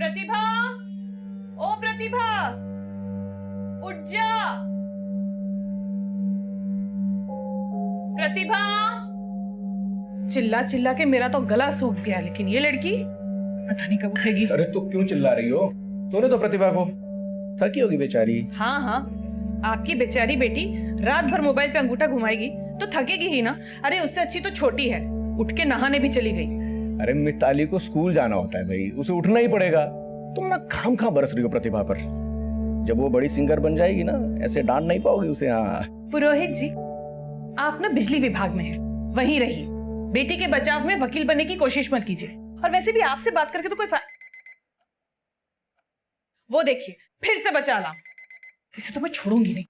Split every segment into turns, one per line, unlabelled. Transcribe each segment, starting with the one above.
प्रतिभा, ओ प्रतिभा, उठ जा। प्रतिभा। चिल्ला चिल्ला के मेरा तो गला सूख गया, लेकिन ये लड़की पता नहीं कब उठेगी।
अरे तो क्यों चिल्ला रही हो? सोने दो प्रतिभा को, थकी होगी बेचारी।
हाँ हाँ, आपकी बेचारी बेटी रात भर मोबाइल पे अंगूठा घुमाएगी तो थकेगी ही ना। अरे उससे अच्छी तो छोटी है, उठ के नहाने भी चली गई।
अरे मिताली को स्कूल जाना होता है भाई, उसे उठना ही पड़ेगा। तुम ना खाम खा बरस रही हो प्रतिभा पर। जब वो बड़ी सिंगर बन जाएगी ना, ऐसे डांट नहीं पाओगी उसे। हाँ
पुरोहित जी, आप ना बिजली विभाग में हैं, वहीं रहिए। बेटी के बचाव में वकील बनने की कोशिश मत कीजिए। और वैसे भी आपसे बात करके तो कोई वो देखिए फिर से बचा ला। इसे तो मैं छोड़ूंगी नहीं।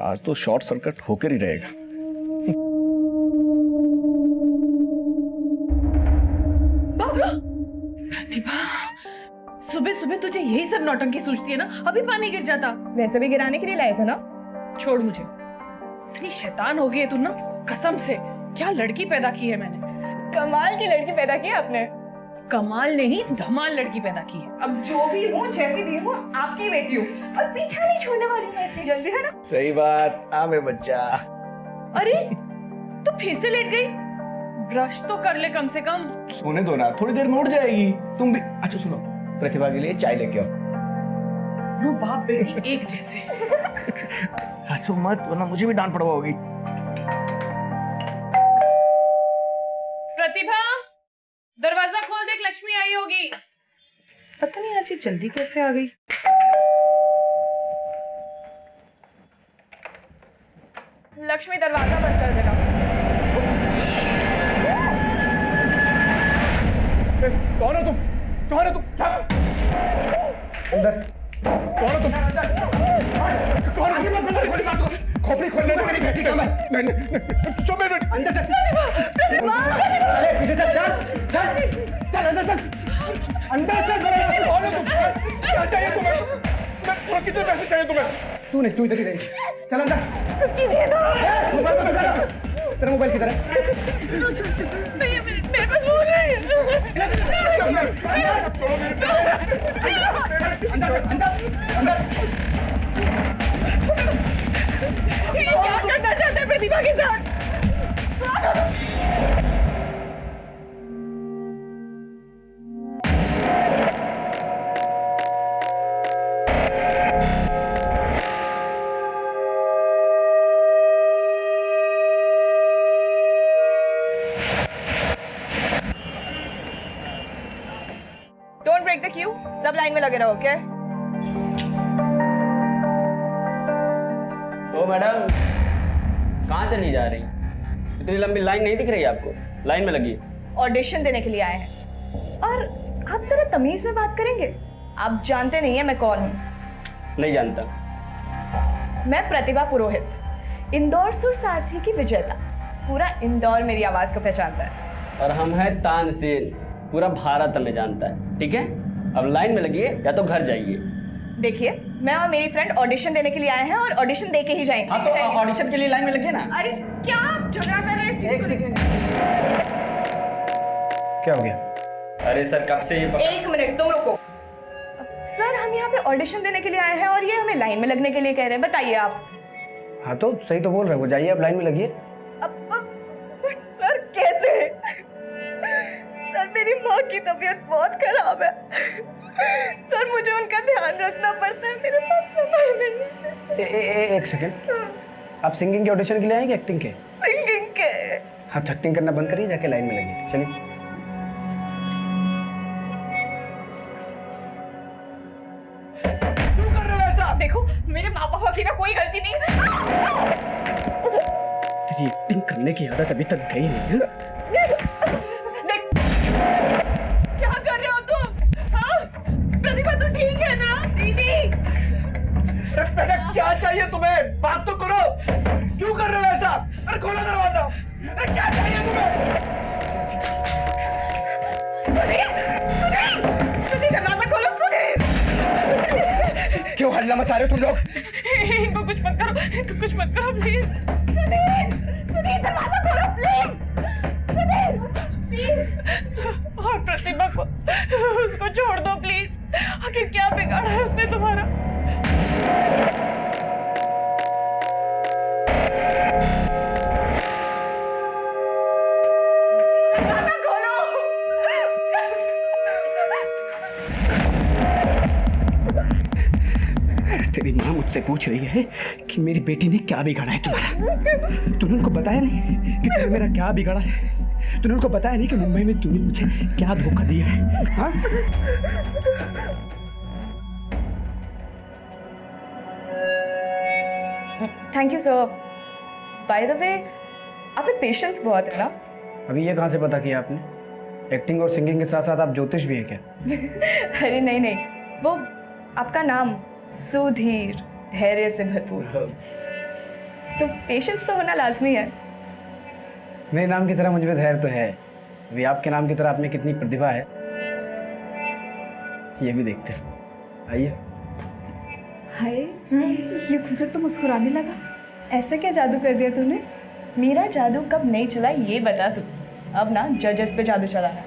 आज तो शॉर्ट सर्किट होकर ही रहेगा।
प्रतिभा, सुबह सुबह तुझे यही सब नौटंकी सूझती है ना? अभी पानी गिर जाता।
वैसे भी गिराने के लिए लाए थे ना।
छोड़ मुझे, इतनी शैतान हो गई है तू ना, कसम से। क्या लड़की पैदा की है मैंने।
कमाल की लड़की पैदा की आपने।
कमाल नहीं, धमाल लड़की पैदा की है।
अब जो भी हूँ, जैसी भी हूँ, आपकी बेटी हूँ और पीछा नहीं छोड़ने वाली मैं इतनी जल्दी, है ना?
सही बात। आमे बच्चा।
अरे तू फिर से लेट गई। ब्रश तो कर ले कम से कम।
सोने दो ना, थोड़ी देर में उठ जाएगी। तुम भी। अच्छा सुनो, प्रतिभा के लिए चाय लेके आओ।
नो बाप बेटी एक जैसे।
हंसो मत, वरना मुझे भी डांट पड़वाओगी।
प्रतिभा, दरवाजा खोल, देख लक्ष्मी आई होगी। पता नहीं आज ये जल्दी कैसे आ गई।
लक्ष्मी दरवाजा बंद कर देना।
कौन हो तुम? कौन है तुम? अंदर। कौन हो तुम? कौन हो? खोपड़ी खोलने में मेरी बेटी कम है। अंदर चल। अरे पीछे चल चल चल चल अंदर चल। अंदर चल। कौन हो तुम? क्या चाहिए तुम्हें? पूरा कितने पैसे चाहिए तुम्हें? तू नहीं, तू इधर ही रहेगी। चल अंदर।
कीजिए ना।
मोबाइल तो बजा। तेरा मोबाइल किधर है?
मेरे पास फोन है।
छोड़ो अंदर अंदर अंदर।
क्या करना चाहते हैं प्रतिभा के साथ? Don't break the queue. सब लाइन में लगे रहो, ओके?
ओ मैडम, कहाँ चली जा रही? इतनी लंबी लाइन नहीं दिख रही आपको? लाइन में लगी।
ऑडिशन देने के लिए आए हैं। और आप जरा तमीज में बात करेंगे? आप जानते नहीं है मैं कौन हूँ।
नहीं जानता।
मैं प्रतिभा पुरोहित, इंदौर सुर सारथी की विजेता। पूरा इंदौर मेरी आवाज को पहचानता है।
और हम हैं तानसेन, पूरा भारत हमें जानता है। ठीक है, अब लाइन में लगिए या तो घर जाइए।
देखिए, मैं और मेरी फ्रेंड ऑडिशन देने के लिए आए हैं और ऑडिशन दे के ही जाएंगे।
हाँ तो ऑडिशन के लिए लाइन में लगिए ना।
अरे क्या आप झगड़ा कर रहे हैं इस चीज
एक
को?
सेकेंड।
क्या हो गया?
अरे सर कब से ये
एक मिनट, तुम रुको। सर हम यहाँ पे ऑडिशन देने के लिए आए हैं और ये हमें लाइन में लगने के लिए कह रहे हैं। बताइए आप।
हाँ तो सही तो बोल रहे हो, जाइए आप लाइन में लगिए।
अब सर कैसे? सर मेरी माँ की तबीयत बहुत खराब है। सर मुझे उनका ध्यान रखना पड़ता है, मेरे पास समय नहीं है।
एक सेकंड, आप सिंगिंग के ऑडिशन के लिए आए कि एक्टिंग के?
सिंगिंग के।
हाँ तो एक्टिंग करना बंद करिए, जाके लाइन में लगिए। चलिए।
क्यों कर रहे हो ऐसा? देखो मेरे माँ पापा की ना कोई गलती नहीं।
तेरी एक्टिंग करने की आदत अभी तक गई नहीं है।
क्या कर रहे हो तुम? हाँ? प्रतिभा तू ठीक है ना? दीदी
बेटा क्या चाहिए तुम्हें? बात तो करो। क्यों कर रहे हो ऐसा? अरे खोलो दरवाजा। अरे क्या चाहिए तुम्हें?
सुनील दरवाजा खोलो। सुनील
क्यों हल्ला मचा रहे हो तुम लोग?
इनको कुछ मत करो, इनको कुछ मत करो प्लीज। सुनील दरवाजा खोलो प्लीज। सुनील प्लीज। और प्रतिभा को उसको छोड़ दो प्लीज।
आखिर क्या बिगाड़ा है उसने तुम्हारा?
तेरी माँ मुझसे पूछ रही है कि मेरी बेटी ने क्या बिगाड़ा है तुम्हारा। तूने उनको बताया नहीं कि तूने मेरा क्या बिगाड़ा है? तूने उनको बताया नहीं कि मुंबई में तूने मुझे क्या धोखा दिया है? हाँ?
Thank you sir. By the way, आप में पेशेंस बहुत है ना?
अभी ये कहाँ से पता किया आपने? एक्टिंग और सिंगिंग के साथ साथ आप ज्योतिष भी हैं क्या?
अरे नहीं नहीं, वो आपका नाम सुधीर, धैर्य से भरपूर, तो पेशेंस तो होना लाजमी है।
मेरे नाम की तरह मुझ में धैर्य तो है, अभी आपके नाम की तरह आप में कितनी प्रतिभा है ये भी देखते हैं। आइए।
हाय, ये खुसर तो मुस्कुराने लगा। ऐसा क्या जादू कर दिया तूने?
मेरा जादू कब नहीं चला ये बता तू। अब ना जजेस पे जादू चला है।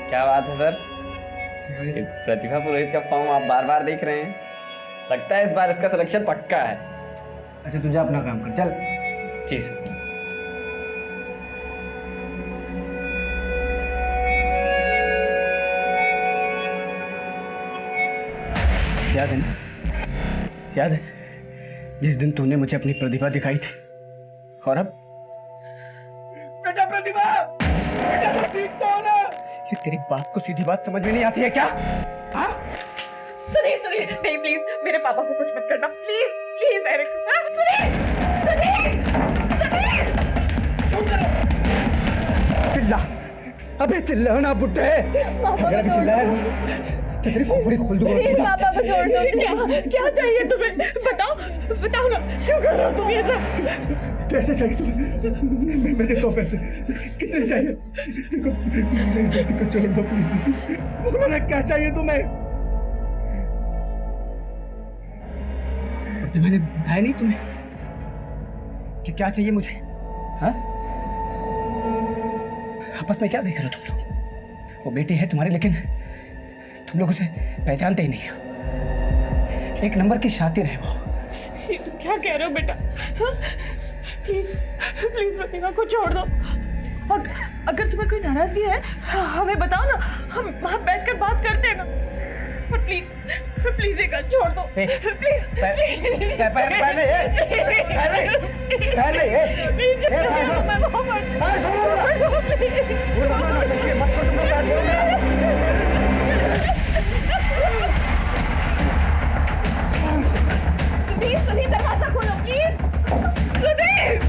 क्या बात है सर? कि प्रतिभा पुरोहित का फॉर्म आप बार बार देख रहे हैं। लगता है इस बार इसका सिलेक्शन पक्का है।
अच्छा तू जा अपना काम कर, चल।
जी सर।
याद है ना? याद है जिस दिन तूने मुझे अपनी प्रतिभा दिखाई थी? और अब बेटा प्रतिभा, बेटा तो ठीक तो हो ना? ये तेरी बाप को सीधी बात समझ में नहीं आती है क्या? हाँ?
सुधीर सुधीर, नहीं प्लीज, मेरे पापा को कुछ मत करना please please. Eric, Sudhir Sudhir Sudhir,
चिल्ला, अबे चिल्ला ना बुड्ढे। अगर अभी चिल्लाया ना तो तेरी खोपड़ी खोल दूंगा।
पापा को छोड़ दो।
क्या चाहिए तुम्हें? बताओ बताओ ना, क्यों कर रहे हो तुम ये सब?
पैसे चाहिए तुम्हें? मैं देता हूँ पैसे। कितने चाहिए? देखो छोड़ दो प्लीज। बोलो ना क्या चाहिए तुम्हें? और मैंने बताया नहीं तुम्हें कि क्या चाहिए मुझे? हाँ? आपस में क्या देख रहे हो तुम लोग? वो बेटी है तुम्हारी, लेकिन तुम लोग उसे पहचानते ही नहीं। एक नंबर की शातिर है वो।
ये तुम क्या कह रहे हो बेटा? प्लीज प्लीज प्रतिभा को छोड़ दो। अगर तुम्हें कोई नाराजगी है हमें बताओ ना, हम वहाँ बैठकर बात करते हैं ना। पर प्लीज प्लीज एक बार छोड़ दो प्लीज।
सुधीर सुधीर, दरवाजा खोलो प्लीज। सुधीर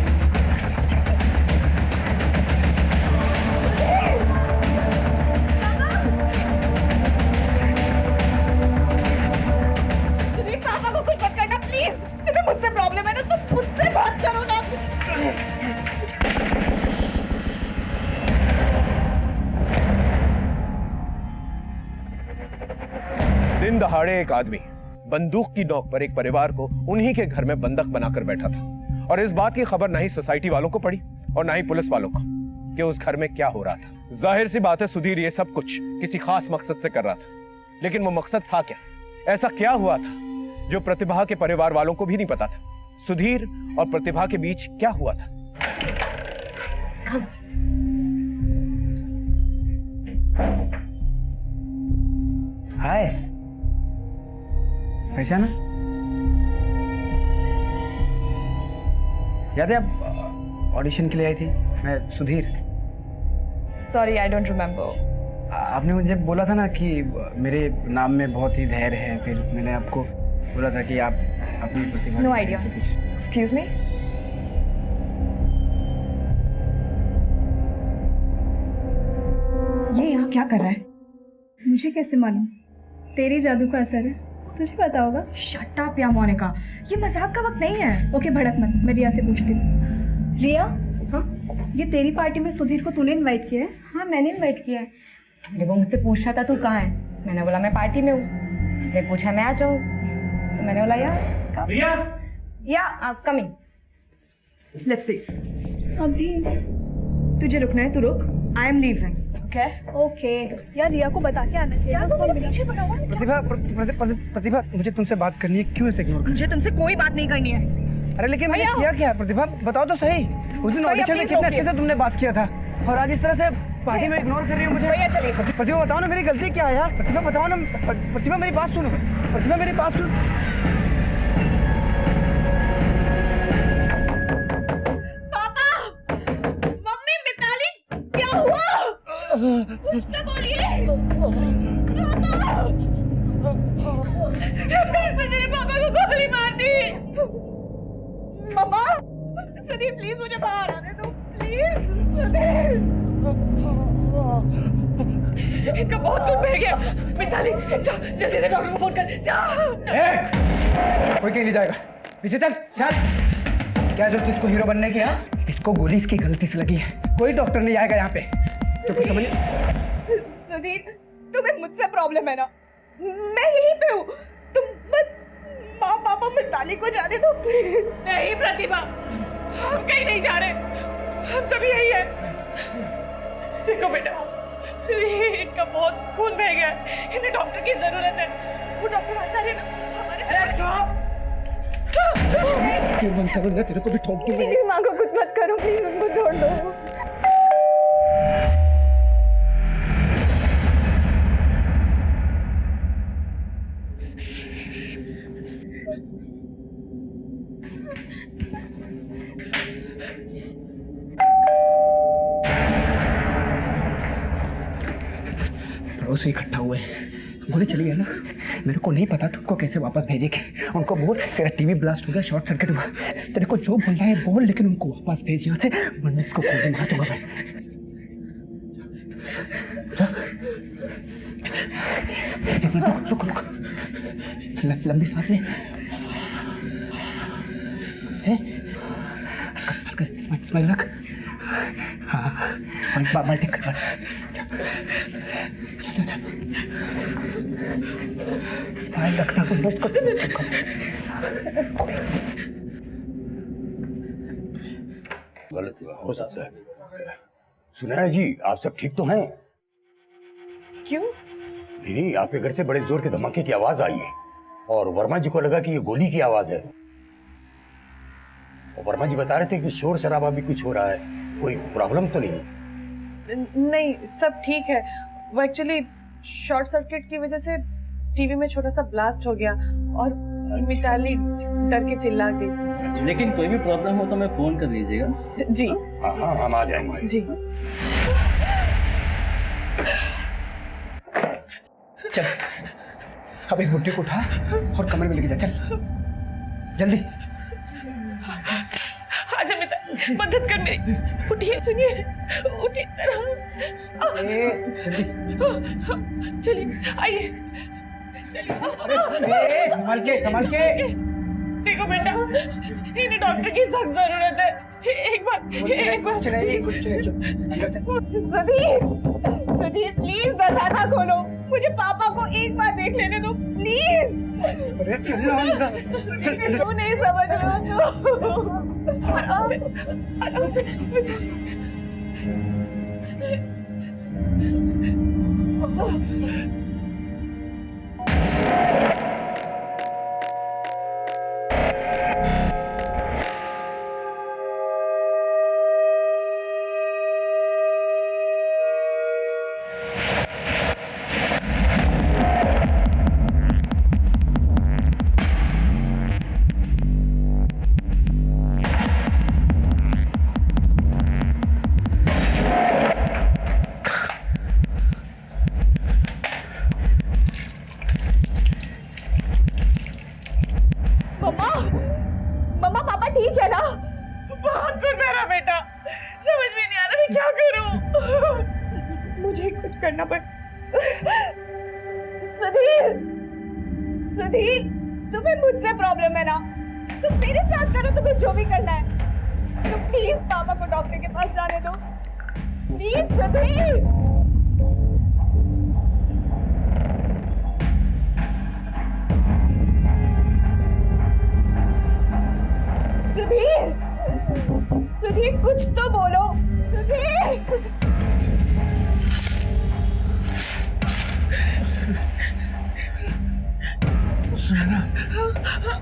सुधीर, पापा को कुछ मत करना प्लीज। तुम्हें मुझसे प्रॉब्लम है ना, तुम मुझसे बात करो ना।
दिन दहाड़े एक आदमी बंदूक की नोक पर एक परिवार को उन्हीं के घर में बंधक बनाकर बैठा था, और इस बात की खबर ना ही सोसाइटी वालों को पड़ी और ना ही पुलिस वालों को कि उस घर में क्या हो रहा था। जाहिर सी बात है सुधीर ये सब कुछ किसी खास मकसद से कर रहा था, लेकिन वो मकसद था क्या? ऐसा क्या हुआ था जो प्रतिभा के परिवार वालों को भी नहीं पता था? सुधीर और प्रतिभा के बीच क्या हुआ था?
हाय, पहचाना? याद है आप ऑडिशन के लिए आई थी? मैं Sudhir.
Sorry, I don't remember.
आपने मुझे बोला था ना कि मेरे नाम में बहुत ही धैर्य है, फिर मैंने आपको बोला था कि आप अपनी प्रतिभा।
No idea. Excuse me.
ये यहाँ क्या कर रहा है? मुझे कैसे मालूम? तेरी जादू का असर है, तुझे पता होगा।
शट अप या मोनिका, ये मजाक का वक्त नहीं है।
ओके भड़क मत, मैं रिया से पूछती हूँ। रिया, हाँ, ये तेरी पार्टी में सुधीर को तूने इनवाइट किया है?
हाँ मैंने इनवाइट किया है। जब वो मुझसे पूछ रहा था तू कहाँ है, मैंने बोला मैं पार्टी में हूँ। उसने पूछा मैं आ जाऊँ, तो मैंने बोला या कमिंग।
Let's leave.
अभी
तुझे रुकना है तो रुक। I am leaving, okay?
Okay यार, रिया को बता के आना चाहिए। उसको मिला।
पीछे पड़ा हुआ है।
प्रतिभा, मुझे तुमसे बात करनी है, क्यों ऐसे इग्नोर कर?
मुझे तुमसे कोई बात नहीं करनी है।
अरे लेकिन मैंने
भैया!
किया क्या प्रतिभा, बताओ तो सही। उस दिन ऑडिशन में
please
कितने
रोकिए।
अच्छे से तुमने बात किया था, और आज इस तरह से पार्टी में इग्नोर कर रही हो मुझे।
भैया चलिए।
प्रतिभा बताओ ना, मेरी गलती क्या है यार? प्रतिभा बताओ ना। प्रतिभा मेरी बात सुनो, प्रतिभा मेरी बात सुनो।
पापा, मम्मी, मिताली, क्या हुआ? कुछ तो बोलिए। पापा, इसने मेरे पापा को गोली मार दी। मम्मा, सुधीर प्लीज मुझे बाहर आने दो, प्लीज। सुधीर, इनका बहुत खून बह गया। मिताली, जा जल्दी से डॉक्टर को फोन कर, जा।
कोई कहीं नहीं जाएगा, पीछे चल चल। क्या जरूरत इसको हीरो बनने की? हाँ, इसको गोली इसकी गलती से लगी है, कोई डॉक्टर नहीं आएगा यहाँ पे। तो कुछ समझ।
सुधीर, तुम्हें मुझसे प्रॉब्लम है ना? मैं यहीं पे हूँ, तुम बस माँ पापा मिताली को जाने दो प्लीज। नहीं प्रतिभा, हम कहीं नहीं जा रहे, हम सब यही है। देखो बेटा, इनका बहुत खून बह गया है, इन्हें डॉक्टर की जरूरत है। वो डॉक्टर आचार्य ना हमारे।
तेरे को भी ठोक दूंगा।
मेरी माँ को कुछ मत करो प्लीज, उनको छोड़ दो।
से इकट्ठा हुए, गोली चली है ना, मेरे को नहीं पता तुमको कैसे वापस भेजेगी। उनको बोल तेरा टीवी ब्लास्ट हो गया, शॉर्ट सर्किट हुआ, तेरे को जो बोलना है बोल, लेकिन उनको वापस भेज यहाँ से, वरना इसको गोली मार दूंगा मैं। एक मिनट रुक रुक रुक, लंबी सांस ले। हल्का स्माइल रख। हाँ, बाल्टी कर। स्माइल रखना, इसको
गलत हो सकता है। सुनाया जी, आप सब ठीक तो हैं?
क्यों?
नहीं, आपके घर से बड़े जोर के धमाके की आवाज आई है और वर्मा जी को लगा कि ये गोली की आवाज है। और वर्मा जी बता रहे थे कि शोर शराबा भी कुछ हो रहा है, कोई प्रॉब्लम तो नहीं?
नहीं, सब ठीक है। वो एक्चुअली शॉर्ट सर्किट की वजह से टीवी में छोटा सा ब्लास्ट हो गया और मिताली डर के चिल्ला गई।
लेकिन कोई भी प्रॉब्लम हो तो मैं फोन कर लीजिएगा।
जी
हाँ, हम आ जाएंगे
जी।
चल, अब इस बुट्टी को उठा और कमरे में लेके जा, चल जल्दी।
आजा मिता, मदद कर मेरी। उठिए, सुनिए, उठिए जरा।
जल्दी
चलिए, आइए, चलिए।
संभाल के।
देखो बेटा, इन्हें डॉक्टर की सख्त जरूरत है। एक बार
कुछ नहीं,
सुधीर प्लीज दरवाजा खोलो, मुझे पापा को एक बार देख लेने दो प्लीज।
अरे चल।
क्यों नहीं समझ रहे हो?
आराम से, आराम से।
मम्मा पापा ठीक है ना?
बहुत कुछ मेरा बेटा, समझ में नहीं आ रहा मैं क्या करूं। मुझे कुछ करना पड़।
सुधीर, तुम्हें मुझसे प्रॉब्लम है ना? तुम मेरे साथ करो, तुम्हें जो भी करना है। तो प्लीज पापा को डॉक्टर के पास जाने दो, प्लीज सुधीर। सुधीर कुछ तो बोलो। सुधीर!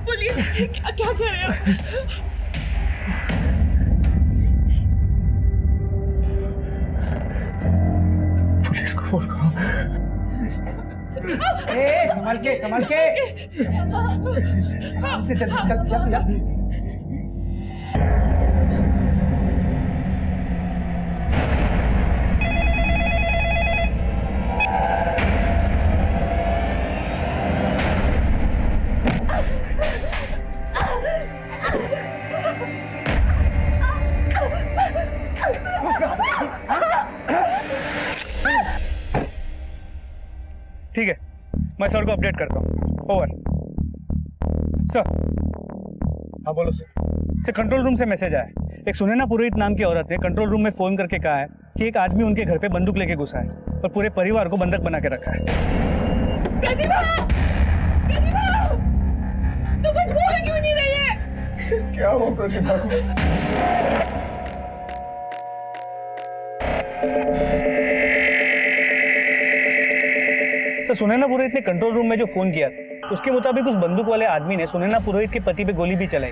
बोलिए, क्या क्या कह रहे हो?
पुलिस को फोन करो।
संभाल के हमसे चल।
ठीक है, मैं सर को अपडेट करता हूँ। ओवर। सर। हाँ बोलो सर। सर कंट्रोल रूम से मैसेज आया। एक सुनैना पुरोहित नाम की औरत ने कंट्रोल रूम में फोन करके कहा है कि एक आदमी उनके घर पे बंदूक लेके घुसा है और पूरे परिवार को बंधक बना के रखा है।
प्रतिभा! प्रतिभा! तू कुछ बोल क्यों नहीं रही है?
क्या हुआ प्रतिभा को? तो सुनैना पुरोहित ने कंट्रोल रूम में जो फोन किया उसके मुताबिक उस बंदूक वाले आदमी ने सुनैना पुरोहित के पति पे गोली भी चलाई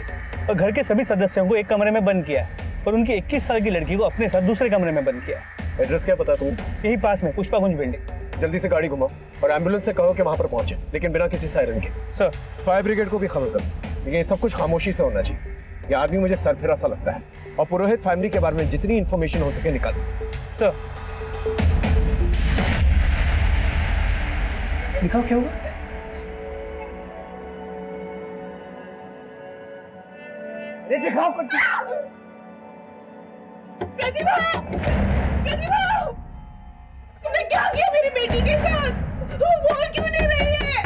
और घर के सभी सदस्यों को एक कमरे में बंद किया और उनकी 21 साल की लड़की को अपने साथ दूसरे कमरे में बंद किया।
एड्रेस क्या पता तुम्हें?
यही पास में पुष्पाकुंज बिल्डिंग।
जल्दी से गाड़ी घुमाओ और एम्बुलेंस से कहो कि वहां पर पहुंचे, लेकिन बिना किसी सायरन के।
सर।
फायर ब्रिगेड को भी खबर करो, लेकिन ये सब कुछ खामोशी से होना चाहिए। ये आदमी मुझे सरफिरा सा लगता है और पुरोहित फैमिली के बारे में जितनी इंफॉर्मेशन हो सके निकालो।
सर।
दिखाओ क्या हुआ? अरे दिखाओ कुछ।
प्रतिभा! प्रतिभा! तुमने क्या किया मेरी बेटी के साथ? वो बोल क्यों नहीं रही है?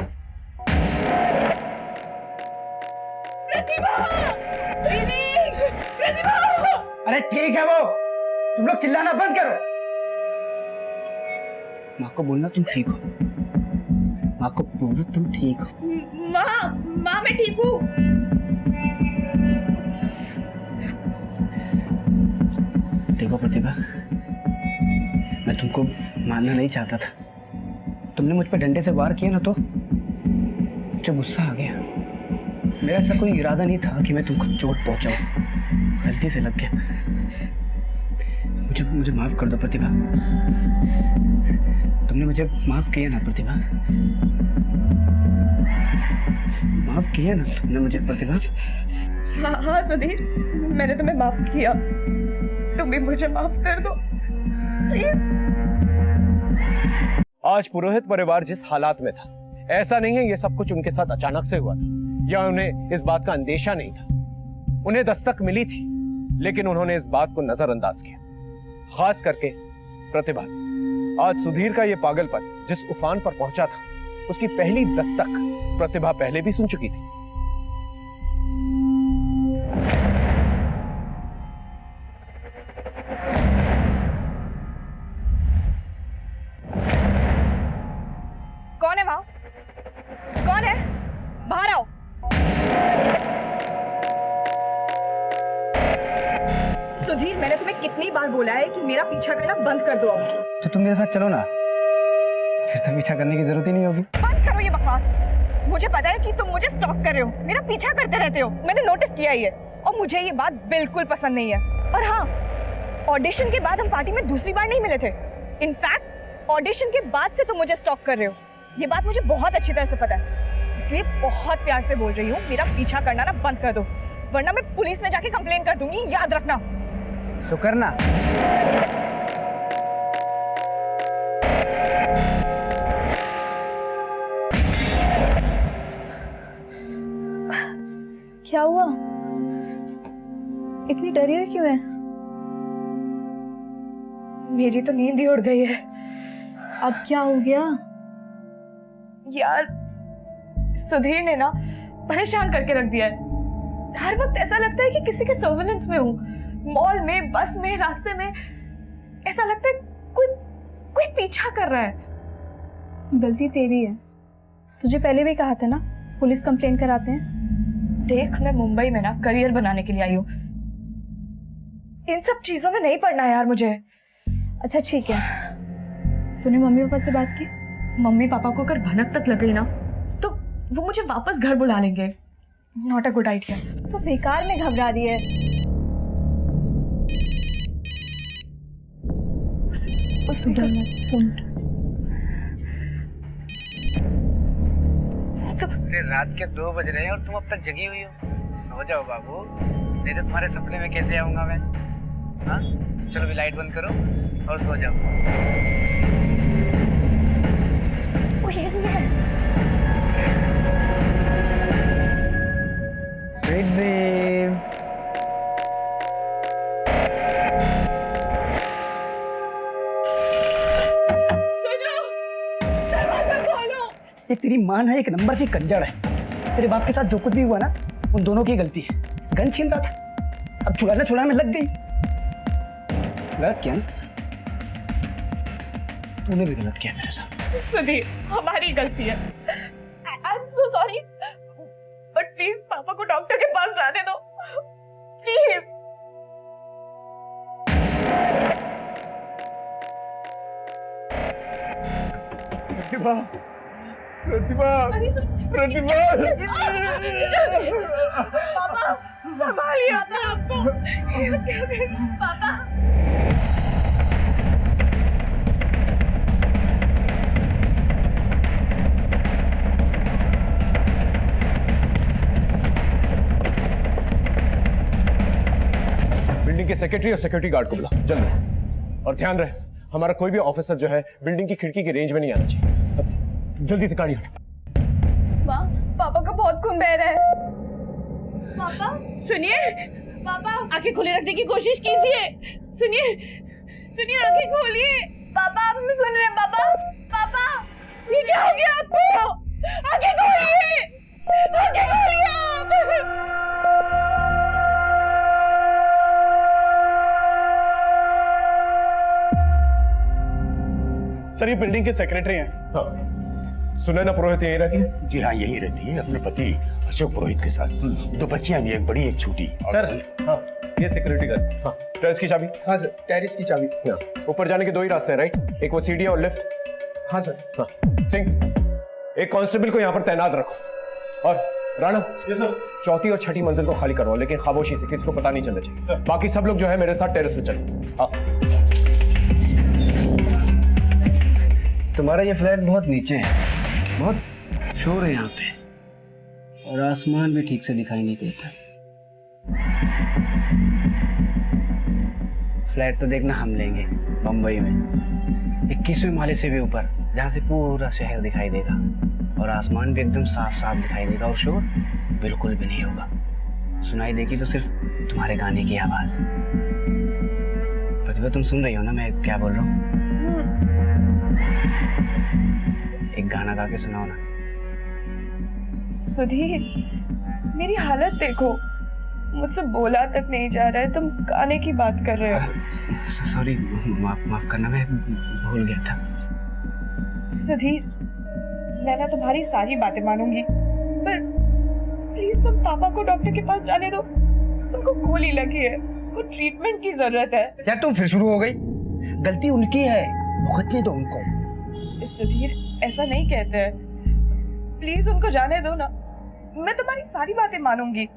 प्रतिभा! दीदी! प्रतिभा!
अरे ठीक है वो, तुम लोग चिल्लाना बंद करो। माँ को बोलना तुम ठीक हो। माँ को बोलो तुम ठीक हो।
माँ मैं ठीक हूँ।
देखो प्रतिभा, मैं तुमको मारना नहीं चाहता था। तुमने मुझ पर डंडे से वार किया ना तो मुझे गुस्सा आ गया। मेरा ऐसा कोई इरादा नहीं था कि मैं तुमको चोट पहुंचाऊं, गलती से लग गया। मुझे माफ कर दो प्रतिभा। तुमने मुझे माफ किया ना प्रतिभा? माफ किया ना तुमने मुझे प्रतिभा?
हाँ सुधीर, मैंने तुम्हें माफ किया। तुम भी मुझे माफ कर दो प्लीज।
आज पुरोहित परिवार जिस हालात में था, ऐसा नहीं है ये सब कुछ उनके साथ अचानक से हुआ था या उन्हें इस बात का अंदेशा नहीं था। उन्हें दस्तक मिली थी, लेकिन उन्होंने इस बात को नजरअंदाज किया। खास करके प्रतिभा। आज सुधीर का ये पागलपन जिस उफान पर पहुंचा था, उसकी पहली दस्तक प्रतिभा पहले भी सुन चुकी थी।
कौन है वहां? कौन है? बाहर आओ। सुधीर, मैंने तुम्हें कितनी बार बोला है कि मेरा पीछा करना बंद कर दो अब।
तो तुम मेरे साथ चलो ना, फिर तो पीछा करने की जरूरत ही नहीं होगी।
बंद करो ये बकवास। मुझे पता है कि तुम मुझे स्टॉक कर रहे हो, मेरा पीछा करते रहते हो। मैंने नोटिस किया ये, और मुझे ये बात बिल्कुल पसंद नहीं है। और हाँ, ऑडिशन के बाद हम पार्टी में दूसरी बार नहीं मिले थे। इनफैक्ट ऑडिशन के बाद से तुम मुझे स्टॉक कर रहे हो, ये बात मुझे बहुत अच्छी तरह से पता है। इसलिए बहुत प्यार से बोल रही हूँ, मेरा पीछा करना ना बंद कर दो, वरना मैं पुलिस में जाके कंप्लेन कर दूंगी, याद रखना।
तो करना।
क्या हुआ? इतनी डरी हुई क्यों है?
मेरी तो नींद ही उड़ गई है।
अब क्या हो गया?
यार, सुधीर ने ना परेशान करके रख दिया है। हर वक्त ऐसा लगता है कि किसी के सर्विलेंस में हूँ। मॉल में, बस में, रास्ते में, ऐसा लगता है कोई पीछा कर रहा है।
गलती तेरी है। तुझे पहले भी कहा था ना, पुलिस कंप्लेन कराते हैं।
देख, मैं मुंबई में ना करियर बनाने के लिए आई हूँ। इन सब चीजों में नहीं पड़ना यार मुझे।
अच्छा ठीक है, तूने मम्मी पापा से बात की?
मम्मी पापा को अगर भनक तक लग गई ना तो वो मुझे वापस घर बुला लेंगे। Not a good idea.
तो बेकार में घबरा रही है।
रात के 2 बज रहे हैं और तुम अब तक जगी हुई हो। सो जाओ बाबू, नहीं तो तुम्हारे सपने में कैसे आऊंगा मैं। हाँ चलो भी लाइट बंद करो और सो जाओ।
वो यही है।
Sweet dream.
एक तेरी मां है, एक नंबर की कंजड़ है। तेरे बाप के साथ जो कुछ भी हुआ ना, उन दोनों की गलती है। गन छीन रहा था, अब छुड़ाने में लग गई। गलत किया ना, तूने भी गलत किया मेरे साथ।
सुधीर, हमारी गलती है। I am so sorry, but please पापा को डॉक्टर के पास जाने दो, प्लीज।
प्रतिभा, प्रतिभा, प्रतिभा।
पापा संभालिए अपने आप को। क्या करें पापा?
बिल्डिंग के सेक्रेटरी और सिक्योरिटी गार्ड को बुला जल्दी। और ध्यान रहे, हमारा कोई भी ऑफिसर जो है बिल्डिंग की खिड़की की रेंज में नहीं आना चाहिए। अब जल्दी से गाड़ी हटाओ।
माँ, पापा का बहुत खून बह रहा है।
पापा सुनिए, पापा आंखें खुली रखने की कोशिश कीजिए। सुनिए, सुनिए, आंखें खोलिए।
पापा आप हमें सुन रहे हैं? पापा, पापा
ये क्या हो गया आपको? आंखें खोलिए, आंखें खोलिए आप।
सर ये बिल्डिंग के सेक्रेटरी हैं। हाँ सुनैना पुरोहित यहीं रहती है?
जी हाँ यही रहती है अपने पति अशोक पुरोहित के साथ। 2 बच्चियां भी, एक बड़ी एक छोटी।
सर हाँ ये सिक्योरिटी गार्ड। हाँ टेरेस की चाबी?
हाँ सर, टेरेस की चाबी।
ऊपर जाने के 2 ही रास्ते हैं राइट? एक वो सीढ़ी और लिफ्ट।
हाँ सर।
हाँ सिंह, एक कांस्टेबल को यहाँ पर तैनात रखो। और राणा, चौथी और छठी मंजिल को खाली करवाओ, लेकिन खामोशी से, किसी को पता नहीं चलना चाहिए। बाकी सब लोग जो है मेरे साथ टेरेस में चलो। हाँ
तुम्हारा ये फ्लैट बहुत नीचे है, बहुत शोर है यहाँ पे, और आसमान भी ठीक से दिखाई नहीं देता। फ्लैट तो देखना हम लेंगे बम्बई में, 21वें माले से भी ऊपर, जहाँ से पूरा शहर दिखाई देगा और आसमान भी एकदम साफ साफ दिखाई देगा और शोर बिल्कुल भी नहीं होगा। सुनाई देगी तो सिर्फ तुम्हारे गाने की आवाज। प्रतिभा तुम सुन रही हो ना मैं क्या बोल रहा हूँ? एक गाना गा के सुनाओ ना।
सुधीर, मेरी हालत देखो, मुझसे बोला तक नहीं जा रहा है, तुम गाने की बात कर रहे हो।
सॉरी, माफ करना, मैं भूल गया था।
सुधीर, मैं ना तुम्हारी सारी बातें मानूंगी, पर प्लीज तुम पापा को डॉक्टर के पास जाने दो। उनको गोली लगी है, उनको ट्रीटमेंट की जरूरत है।
यार तुम फिर शुरू हो गई। गलती उनकी है, भुगतने दो उनको।
सुधीर, ऐसा नहीं कहते हैं, प्लीज उनको जाने दो ना। मैं तुम्हारी सारी बातें मानूंगी,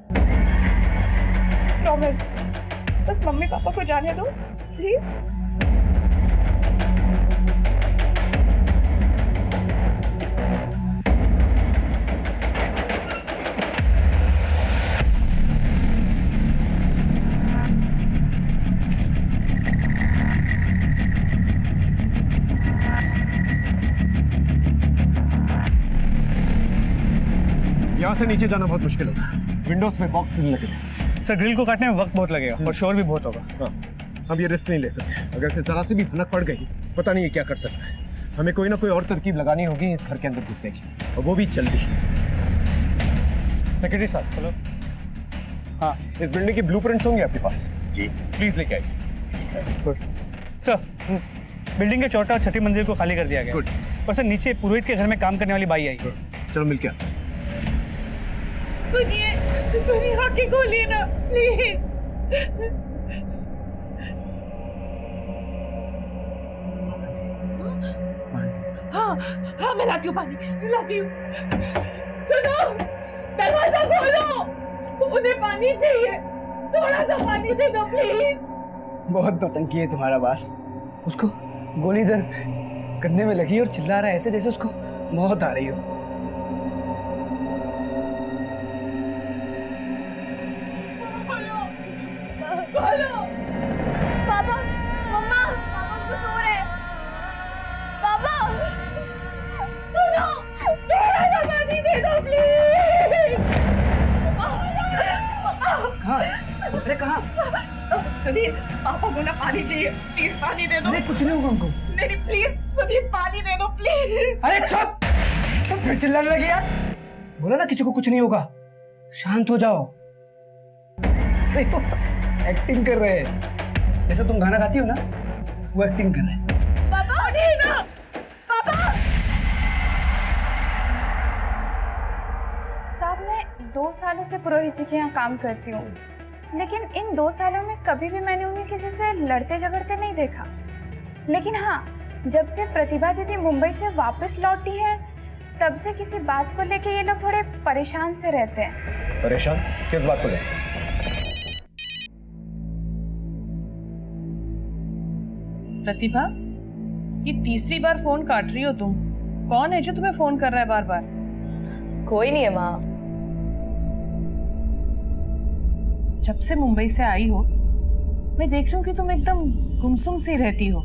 प्रॉमिस। बस मम्मी पापा को जाने दो प्लीज।
यहाँ से नीचे जाना बहुत मुश्किल होगा, विंडोज में बॉक्स खुलने लगे।
सर ड्रिल को काटने में वक्त बहुत लगेगा और शोर भी बहुत होगा।
हाँ हम ये रिस्क नहीं ले सकते। अगर से जरा सी भी भनक पड़ गई, पता नहीं ये क्या कर सकता है। हमें कोई ना कोई और तरकीब लगानी होगी इस घर के अंदर घुसने की, और वो भी जल्दी। सेक्रेटरी साहब, हेलो। हाँ इस बिल्डिंग की ब्लूप्रिंट्स होंगे आपके पास?
जी
प्लीज लेके आइए।
सर बिल्डिंग के चौथा और छठी मंजिल को खाली कर दिया गया।
गुड।
और सर नीचे पुरोहित के घर में काम करने वाली बाई आई।
चलो मिलके आते हैं।
सुनिए, सुनिए, आंखें खोलिए ना प्लीज। हाँ मैं लाती हूँ पानी, लाती हूँ। सुनो, दरवाजा खोलो, उन्हें पानी चाहिए, थोड़ा सा पानी दे दो प्लीज।
बहुत नौटंकी है तुम्हारा बात। उसको गोली इधर कंधे में लगी और चिल्ला रहा है ऐसे जैसे उसको मौत आ रही हो।
खोलो।
पापा, मम्मा, पापा को सो रहे हैं। पापा,
सुनो, थोड़ा सा पानी दे दो प्लीज।
कहाँ? अरे कहाँ?
सुधीर, पापा को ना पानी चाहिए, प्लीज पानी दे दो।
अरे कुछ नहीं होगा उनको।
नहीं नहीं प्लीज सुधीर, पानी दे दो प्लीज।
अरे चुप! तुम फिर चिल्लाने लगी यार। बोला ना किसी को कुछ नहीं होगा, शांत हो जाओ। देखो, एक्टिंग कर रहे हैं, जैसे तुम गाना गाती हो ना, वो एक्टिंग कर रहे हैं।
पापा
नहीं ना,
पापा।
साहब मैं 2 सालों से पुरोहित जी के यहाँ काम करती हूँ, लेकिन इन 2 सालों में कभी भी मैंने उन्हें किसी से लड़ते झगड़ते नहीं देखा। लेकिन हाँ, जब से प्रतिभा दीदी मुंबई से वापस लौटी है, तब से किसी बात को लेके ये लोग थोड़े परेशान से रहते हैं।
परेशान किस बात को लेकर?
प्रतिभा, ये तीसरी बार फोन काट रही हो तुम। कौन है जो तुम्हें फोन कर रहा है बार बार?
कोई नहीं है माँ।
जब से मुंबई से आई हो, मैं देख रही हूँ कि तुम एकदम गुमसुम सी रहती हो।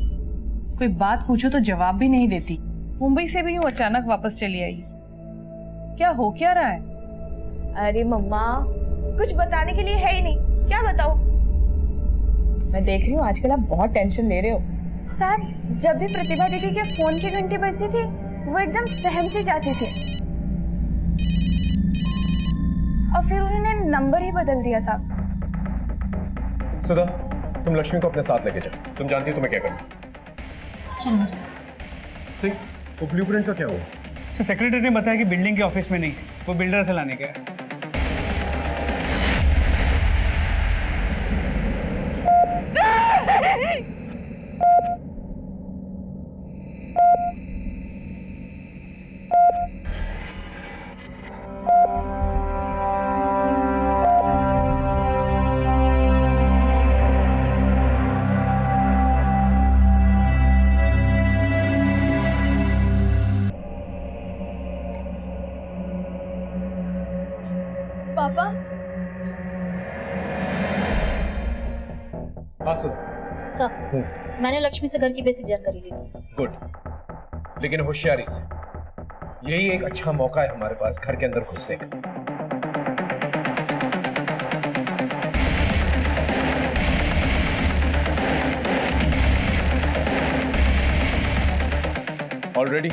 कोई बात पूछो तो जवाब भी नहीं देती। मुंबई से भी यूं अचानक वापस चली आई, क्या हो क्या रहा है?
अरे मम्मा, कुछ बताने के लिए है ही नहीं, क्या बताओ? मैं देख रही हूँ आजकल आप बहुत टेंशन ले रहे हो।
साहब, जब भी प्रतिभा दीदी के फोन की घंटी बजती थी, वो एकदम सहम सी जाती थी और फिर उन्होंने नंबर ही बदल दिया। साहब
सुधा, तुम लक्ष्मी को अपने साथ लेके जाओ, तुम जानती हो तुम्हें क्या करना।
चलो
सिंह, वो ब्लूप्रिंट का क्या हुआ?
सर सेक्रेटरी ने बताया कि बिल्डिंग के ऑफिस में नहीं, वो बिल्डर से लाने गया।
पापा,
हाँ सुधा।
सर, मैंने लक्ष्मी से घर की बेसिक जानकारी ली थी।
गुड, लेकिन होशियारी से। यही एक अच्छा मौका है हमारे पास घर के अंदर घुसने का। ऑलरेडी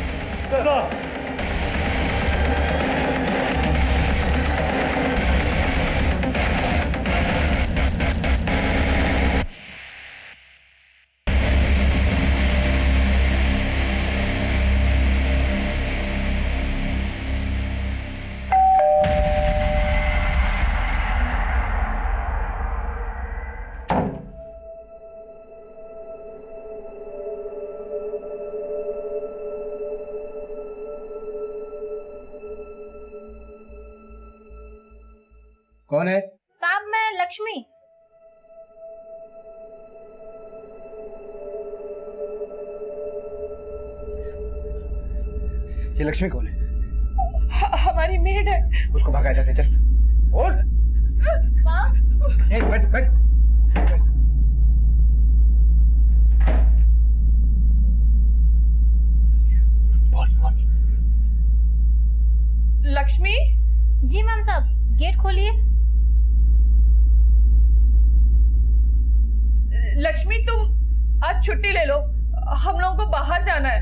कौन है?
साहब, मैं लक्ष्मी।
ये लक्ष्मी कौन है?
हमारी मेड है।
उसको भगा जैसे, चल। और बैठ बैठ। बोल बोल।
लक्ष्मी?
जी मैम साहब, गेट खोलिए।
लक्ष्मी, तुम आज छुट्टी ले लो, हम लोगों को बाहर जाना है।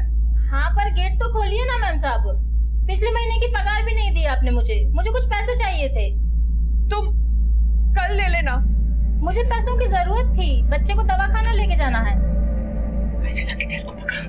हाँ, पर गेट तो खोलिए ना मैम साहब। पिछले महीने की पगार भी नहीं दी आपने मुझे कुछ पैसे चाहिए थे।
तुम कल ले लेना।
मुझे पैसों की जरूरत थी, बच्चे को दवाखाना लेके जाना है।
ऐसे लगेगा इसको पकड़।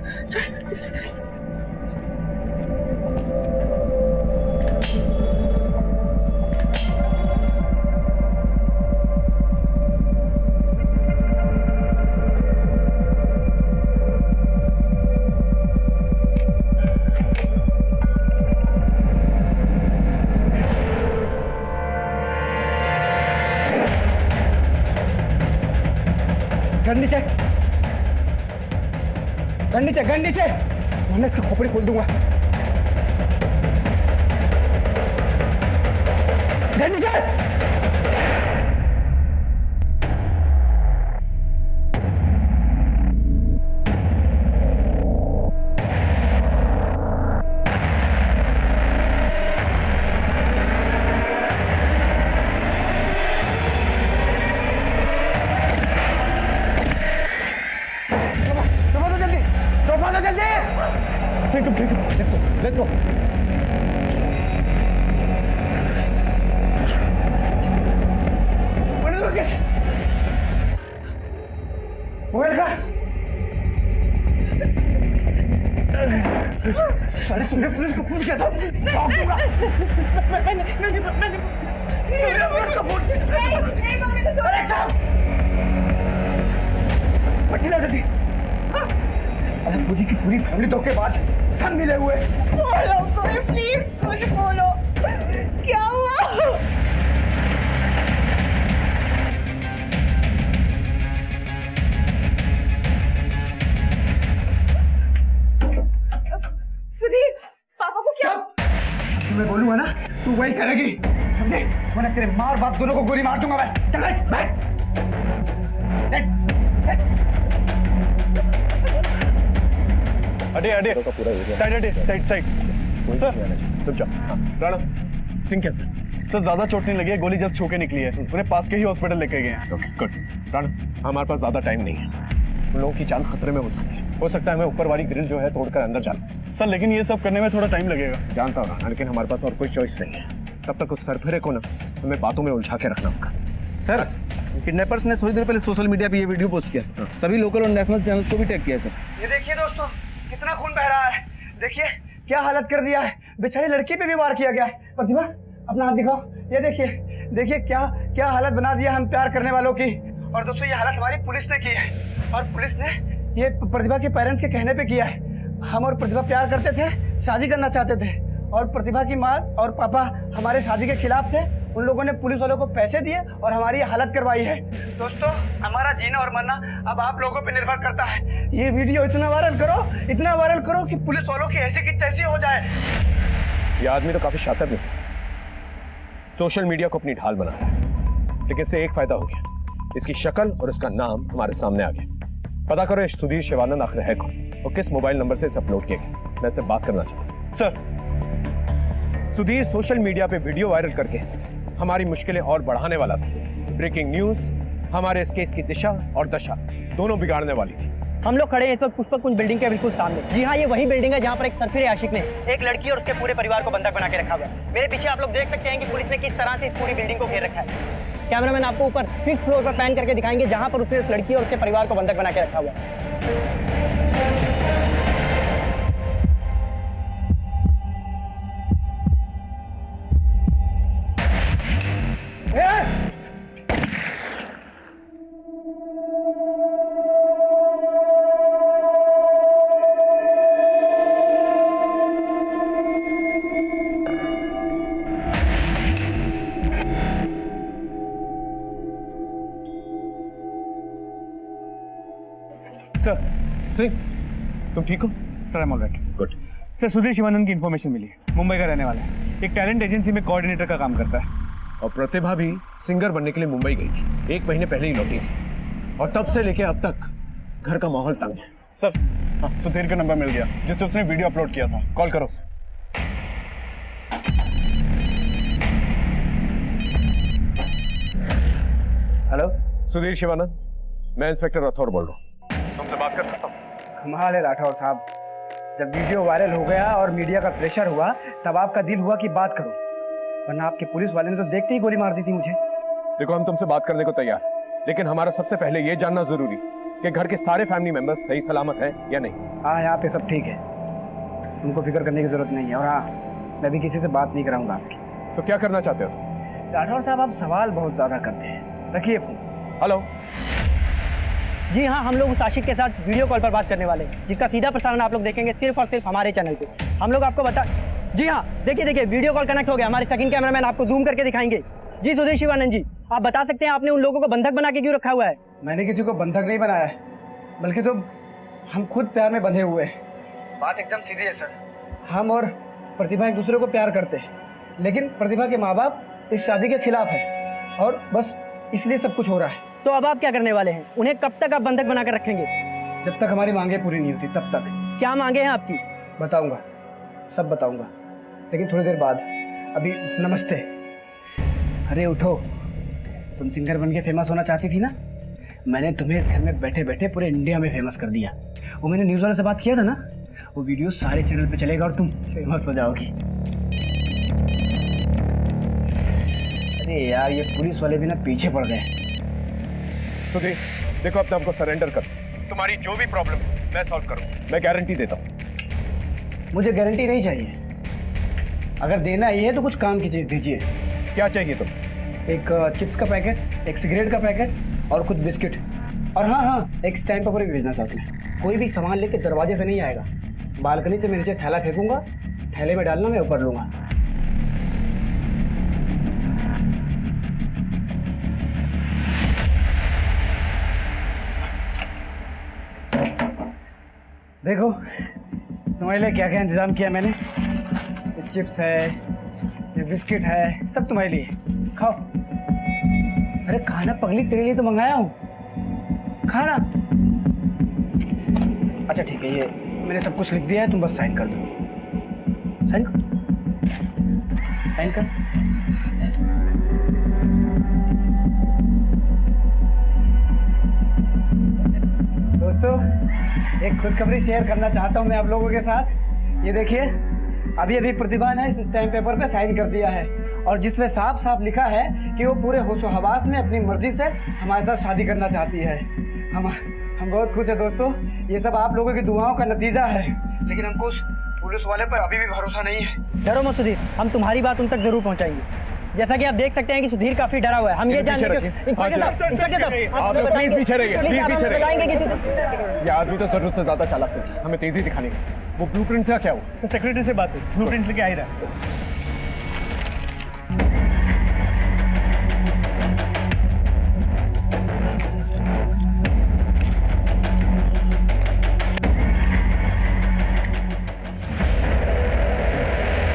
गन नीचे, गन नीचे, गन नीचे, वरना इसकी खोपड़ी खोल दूंगा। गन नीचे। Let's go. मोबाइल का सारे तुमने पुलिस को फोन किया था? मैंने पुलिस को फोन किया। अरे चुप! पट्टी ला जल्दी। अब पूरी की पूरी फैमिली धोखेबाज सब मिले हुए।
बोलो कोई प्लीज कुछ बोलो, क्या हुआ? सुधीर, पापा को क्या?
तुम्हें बोलूंगा ना, तू वही करेगी, समझे? वरना तेरे माँ और बाप दोनों को गोली मार दूंगा मैं। चल बैठ, बैठ।
अडे अडे साइड अडे साइड साइड सर रुक जाओ। राणा सिंह कैसे?
सर ज्यादा चोट नहीं लगी है, गोली जस्ट छू के निकली है, उन्हें पास के ही हॉस्पिटल लेके गए हैं।
Okay good. राणा हमारे पास ज्यादा टाइम नहीं है, उन लोगों की जान खतरे में हो सकती है। हो सकता है हमें ऊपर वाली ग्रिल जो है तोड़कर अंदर जाना।
सर लेकिन ये सब करने में थोड़ा टाइम लगेगा।
जानता हूँ राणा, लेकिन हमारे पास और कोई चॉइस नहीं है। तब तक उस सरफिरे को ना हमें बातों में उलझा के रखना होगा।
सर किडनैपर्स ने थोड़ी देर पहले सोशल मीडिया पे ये वीडियो पोस्ट किया, सभी लोकल और नेशनल चैनल्स को भी टैग किया सर।
ये देखिए दोस्तों, कितना खून बह रहा है। देखिए क्या हालत कर दिया है, बेचारी लड़की पे भी वार किया गया है। प्रतिभा अपना हाथ दिखाओ, ये देखिए, देखिए क्या क्या हालत बना दिया हम प्यार करने वालों की। और दोस्तों ये हालत हमारी पुलिस ने की है, और पुलिस ने ये प्रतिभा के पेरेंट्स के कहने पे किया है। हम और प्रतिभा प्यार करते थे, शादी करना चाहते थे, और प्रतिभा की माँ और पापा हमारे शादी के खिलाफ थे। उन लोगों ने पुलिस वालों को पैसे दिए और हमारी हालत करवाई है। दोस्तों हमारा जीना और मरना अब आप लोगों पे निर्भर करता है। ये वीडियो इतना वायरल करो, इतना वायरल करो कि पुलिस वालों की ऐसी की तैसी हो जाए।
ये आदमी तो काफी शातिर भी था, सोशल मीडिया को अपनी ढाल बना रहा है, लेकिन इससे एक फायदा हो गया, इसकी शक्ल और इसका नाम हमारे सामने आ गया। पता करो ये सुधीर शिवानंद आखिर है कौन और किस मोबाइल नंबर से इसे अपलोड किया गया। मैं इससे बात करना चाहता हूँ।
सर
सुधीर सोशल मीडिया पे वीडियो वायरल करके हमारी मुश्किलें और बढ़ाने वाला था। ब्रेकिंग न्यूज हमारे इस केस की दिशा और दशा दोनों बिगाड़ने वाली थी।
हम लोग खड़े हैं इस वक्त पुष्पक कुंज बिल्डिंग के बिल्कुल सामने। जी हाँ, ये वही बिल्डिंग है जहाँ पर एक सरफिरे आशिक ने एक लड़की और उसके पूरे परिवार को बंधक बना के रखा हुआ है। मेरे पीछे आप लोग देख सकते हैं कि पुलिस ने किस तरह से इस पूरी बिल्डिंग को घेर रखा है। कैमरामैन आपको ऊपर 5th फ्लोर पर पैन करके दिखाएंगे जहाँ पर उसने इस लड़की और उसके परिवार को बंधक बना के रखा हुआ है।
सर
सिंह तुम ठीक हो?
Sir I am alright.
Good.
Sir Sudhir Shivanand की इन्फॉर्मेशन मिली है, मुंबई का रहने वाला है, एक टैलेंट एजेंसी में कोऑर्डिनेटर का काम करता है।
और प्रतिभा भी सिंगर बनने के लिए मुंबई गई थी, 1 महीने पहले ही लौटी थी, और तब से लेके अब तक घर का माहौल तंग है।
सर हाँ, सुधीर का नंबर मिल गया जिससे उसने वीडियो अपलोड किया था।
कॉल करो उसे।
हेलो
सुधीर शिवानंद, मैं इंस्पेक्टर राठौर बोल रहा हूँ, तुमसे बात कर सकता हूँ?
कमाल है राठौर साहब, जब वीडियो वायरल हो गया और मीडिया का प्रेशर हुआ तब आपका दिल हुआ कि बात करो, वरना आपके पुलिस वाले ने तो देखते ही गोली मार दी थी मुझे।
देखो हम तुमसे बात करने को तैयार हैं, लेकिन हमारा सबसे पहले ये जानना जरूरी कि घर के सारे फैमिली मेंबर्स सही सलामत हैं या नहीं।
हाँ यहाँ पे सब ठीक है, तुमको फिक्र करने की जरूरत नहीं है। और हाँ, मैं भी किसी से बात नहीं कराऊंगा आपकी।
तो क्या करना चाहते हो तुम?
राठौर साहब आप सवाल बहुत ज्यादा करते हैं, रखिए फोन।
हेलो।
जी हाँ, हम लोग उस आशिक के साथ वीडियो कॉल पर बात करने वाले हैं, जिसका सीधा प्रसारण आप लोग देखेंगे सिर्फ और सिर्फ हमारे चैनल पे। हम लोग आपको बता, जी हाँ देखिए देखिए वीडियो कॉल कनेक्ट हो गया, हमारे सेकंड कैमरामैन आपको जूम करके दिखाएंगे। जी सुधीर शिवानंद जी, आप बता सकते हैं आपने उन लोगों को बंधक बना के क्यों रखा हुआ है?
मैंने किसी को बंधक नहीं बनाया है, बल्कि तो हम खुद प्यार में बंधे हुए हैं। बात एकदम सीधी है सर। हम और प्रतिभा एक दूसरे को प्यार करते हैं, लेकिन प्रतिभा के माँ बाप इस शादी के खिलाफ है और बस इसलिए सब कुछ हो रहा है।
तो अब आप क्या करने वाले हैं? उन्हें कब तक आप बंधक बनाकर रखेंगे?
जब तक हमारी मांगे पूरी नहीं होती तब तक।
क्या मांगे हैं आपकी?
बताऊंगा, सब बताऊंगा, लेकिन थोड़ी देर बाद। अभी नमस्ते। अरे उठो, तुम सिंगर बन के फेमस होना चाहती थी ना? मैंने तुम्हें इस घर में बैठे बैठे पूरे इंडिया में फेमस कर दिया। वो मैंने न्यूज़ वाले से बात किया था ना, वो वीडियो सारे चैनल पे चलेगा और तुम फेमस हो जाओगी। अरे यार, ये पुलिस वाले भी ना पीछे पड़ गए।
सुधीर देखो, अपने आपको सरेंडर कर दो। तुम्हारी जो भी प्रॉब्लम है मैं सॉल्व करूंगा, मैं गारंटी देता हूँ।
मुझे गारंटी नहीं चाहिए, अगर देना ही है तो कुछ काम की चीज़ दीजिए।
क्या चाहिए तुम?
एक चिप्स का पैकेट, एक सिगरेट का पैकेट और कुछ बिस्किट। और हाँ, एक स्टैम्प पेपर भी भेजना साथ में। कोई भी सामान लेके दरवाजे से नहीं आएगा, बालकनी से मैं नीचे थैला फेंकूंगा, थैले में डालना, मैं ऊपर लूंगा। देखो तुम्हारे लिए क्या क्या इंतजाम किया मैंने। ये चिप्स है, ये बिस्किट है, सब तुम्हारे लिए, खाओ। अरे खाना पगली, तेरे लिए तो मंगाया हूँ, खाना। अच्छा ठीक है, ये मैंने सब कुछ लिख दिया है, तुम बस साइन कर दो। साइन कर, साइन कर। दोस्तों, एक खुशखबरी शेयर करना चाहता हूँ मैं आप लोगों के साथ। ये देखिए, अभी अभी प्रतिभा ने इस स्टैम्प पेपर पे साइन कर दिया है और जिसमें साफ साफ लिखा है कि वो पूरे होशो हवास में अपनी मर्जी से हमारे साथ शादी करना चाहती है। हम बहुत खुश हैं दोस्तों, ये सब आप लोगों की दुआओं का नतीजा है, लेकिन हमको उस पुलिस वाले पर अभी भी भरोसा नहीं है।
डरो मत सुधीर, हम तुम्हारी बात उन तक जरूर पहुंचाएंगे। जैसा कि आप देख सकते हैं कि सुधीर काफी डरा हुआ है। हम ये जानने के इंस्पेक्टर साहब,
आप लोग प्लीज पीछे रहिए, प्लीज पीछे
बताएंगे कि
रहिए। ये आदमी तो जरूरत से ज्यादा चालाक है, हमें तेजी दिखाने की। वो ब्लूप्रिंट से क्या हुआ?
तो सेक्रेटरी से बात है, ब्लूप्रिंट्स लेके आ ही रहा है।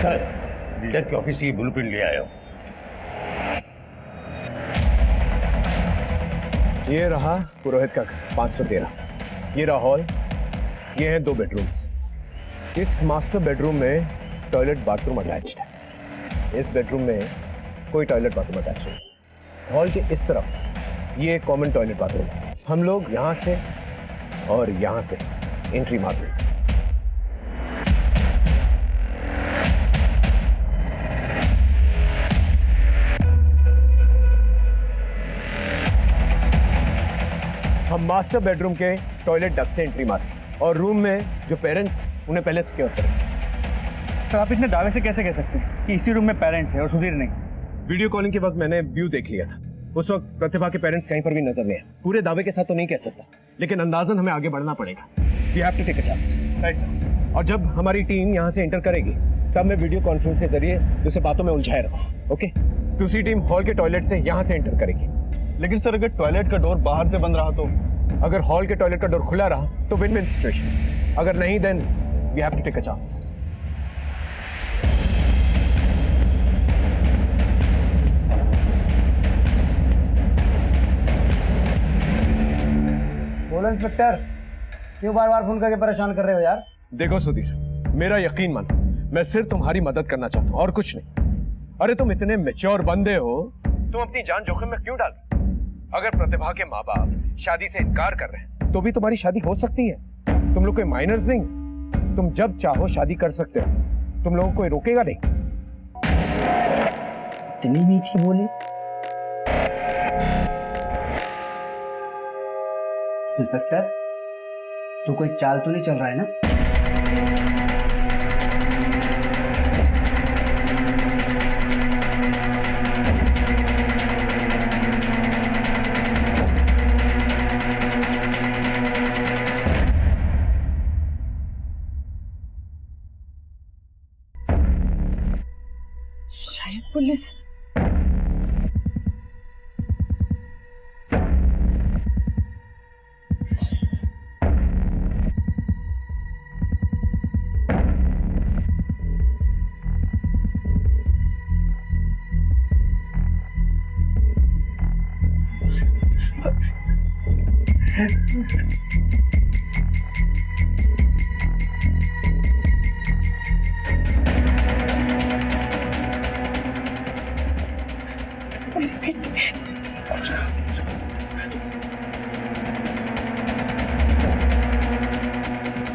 सर, बिल्डर के ऑफिस से ये ब्लूप्रिंट ले आया हूँ।
ये रहा पुरोहित का घर 513, ये रहा हॉल, ये हैं 2 बेडरूम्स। इस मास्टर बेडरूम में टॉयलेट बाथरूम अटैच्ड है, इस बेडरूम में कोई टॉयलेट बाथरूम अटैच नहीं। हॉल के इस तरफ ये एक कॉमन टॉयलेट बाथरूम है। हम लोग यहाँ से और यहाँ से एंट्री मार सकते हैं। हम मास्टर बेडरूम के टॉयलेट डक्ट से एंट्री मारे और रूम में जो पेरेंट्स उन्हें पहले सिक्योर करें।
सर, आप इतने दावे से कैसे कह सकते हैं कि इसी रूम में पेरेंट्स हैं और सुधीर नहीं?
वीडियो कॉलिंग के वक्त मैंने व्यू देख लिया था, उस वक्त प्रतिभा के पेरेंट्स कहीं पर भी नजर नहीं आए। पूरे दावे के साथ तो नहीं कह सकता, लेकिन अंदाजन हमें आगे बढ़ना पड़ेगा। We have to take a chance.
Right sir.
और जब हमारी टीम यहाँ से एंटर करेगी तब मैं वीडियो कॉन्फ्रेंस के जरिए उसे बातों में उलझाए रखूँ। ओके, दूसरी टीम हॉल के टॉयलेट से यहाँ से एंटर करेगी।
लेकिन सर, अगर टॉयलेट का डोर बाहर से बंद रहा तो?
अगर हॉल के टॉयलेट का डोर खुला रहा तो विन विन सिचुएशन, अगर नहीं then we have to take a chance.
बोलो इंस्पेक्टर, क्यों बार बार फोन करके परेशान कर रहे हो यार?
देखो सुधीर, मेरा यकीन मान, मैं सिर्फ तुम्हारी मदद करना चाहता हूँ और कुछ नहीं। अरे तुम इतने मैच्योर बंदे हो, तुम अपनी जान जोखिम में क्यों डाल? अगर प्रतिभा के माँ बाप शादी से इनकार कर रहे हैं तो भी तुम्हारी शादी हो सकती है। तुम लोग कोई माइनर्स नहीं, तुम जब चाहो शादी कर सकते हो, तुम लोगों को कोई रोकेगा नहीं।
इतनी मीठी बोली। इंस्पेक्टर, तो कोई चाल तो नहीं चल रहा है ना?
शायद पुलिस।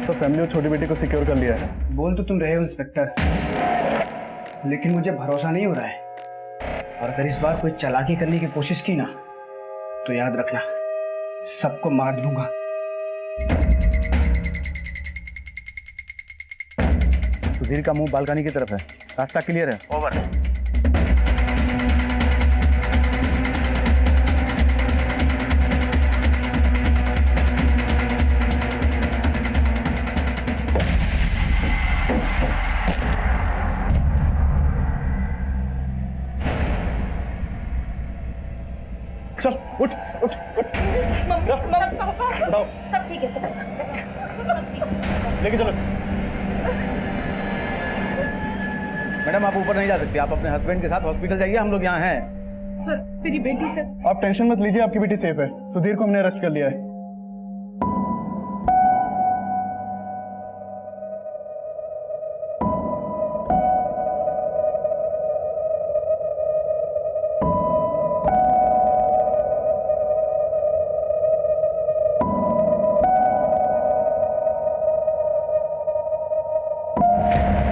सब फैमिली और छोटी बेटी को सिक्योर कर लिया है।
बोल तो तुम रहे हो इंस्पेक्टर, लेकिन मुझे भरोसा नहीं हो रहा है। और अगर इस बार कोई चालाकी करने की कोशिश की ना तो याद रखना, सबको मार दूंगा।
सुधीर का मुंह बालकनी की तरफ है, रास्ता क्लियर है। ओवर। चल उठ उठ उठ। बताओ।
सब ठीक है, सब
लेके चलो। मैडम आप ऊपर नहीं जा सकती, आप अपने हस्बैंड के साथ हॉस्पिटल जाइए, हम लोग यहाँ हैं।
सर मेरी बेटी सर।
आप टेंशन मत लीजिए, आपकी बेटी सेफ है। सुधीर को हमने अरेस्ट कर लिया है।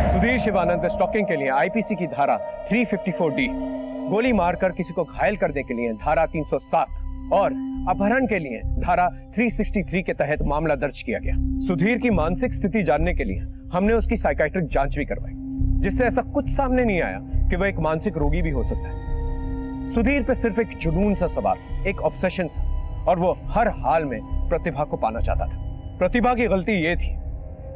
सुधीर शिवानंद पे स्टॉकिंग के लिए आईपीसी की धारा 354D, गोली मारकर किसी को घायल करने के लिए धारा 307 और अपहरण के लिए धारा 363 के तहत मामला दर्ज किया गया। सुधीर की मानसिक स्थिति जानने के लिए हमने उसकी साइकाइट्रिक जांच भी करवाई, जिससे ऐसा कुछ सामने नहीं आया कि वह एक मानसिक रोगी भी हो सकता है। सुधीर पे सिर्फ एक जुनून सा सवार, एक ऑब्सेशन सा, और वो हर हाल में प्रतिभा को पाना चाहता था। प्रतिभा की गलती ये थी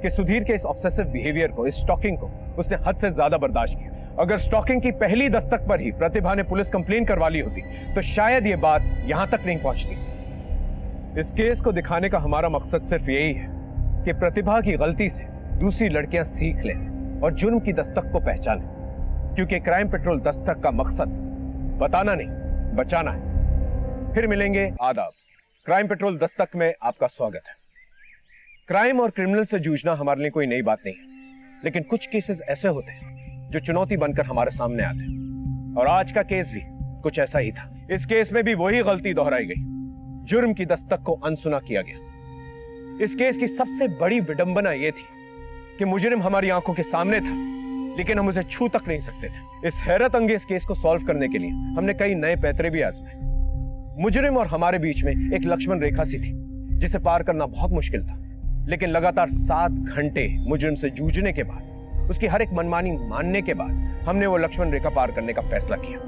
कि सुधीर के इस ऑब्सेसिव बिहेवियर को, इस स्टॉकिंग को उसने हद से ज्यादा बर्दाश्त किया। अगर स्टॉकिंग की पहली दस्तक पर ही प्रतिभा ने पुलिस कंप्लेन करवा ली होती तो शायद ये बात यहां तक नहीं पहुंचती। इस केस को दिखाने का हमारा मकसद सिर्फ यही है कि प्रतिभा की गलती से दूसरी लड़कियां सीख लें और जुर्म की दस्तक को पहचानें, क्योंकि क्राइम पेट्रोल दस्तक का मकसद बताना नहीं, बचाना है। फिर मिलेंगे। आदाब। क्राइम पेट्रोल दस्तक में आपका स्वागत है। क्राइम और क्रिमिनल से जूझना हमारे लिए कोई नई बात नहीं है, लेकिन कुछ केसेस ऐसे होते हैं जो चुनौती बनकर हमारे सामने आते हैं, और आज का केस भी कुछ ऐसा ही था। इस केस में भी वही गलती दोहराई गई, जुर्म की दस्तक को अनसुना किया गया। इस केस की सबसे बड़ी विडंबना यह थी कि मुजरिम हमारी आंखों के सामने था, लेकिन हम उसे छू तक नहीं सकते थे। इस हैरत अंगेज केस को सॉल्व करने के लिए हमने कई नए पैतरे भी आजमाए। मुजरिम और हमारे बीच में एक लक्ष्मण रेखा सी थी, जिसे पार करना बहुत मुश्किल था, लेकिन लगातार 7 घंटे मुजरिम से जूझने के बाद, उसकी हर एक मनमानी मानने के बाद, हमने वो लक्ष्मण रेखा पार करने का फैसला किया।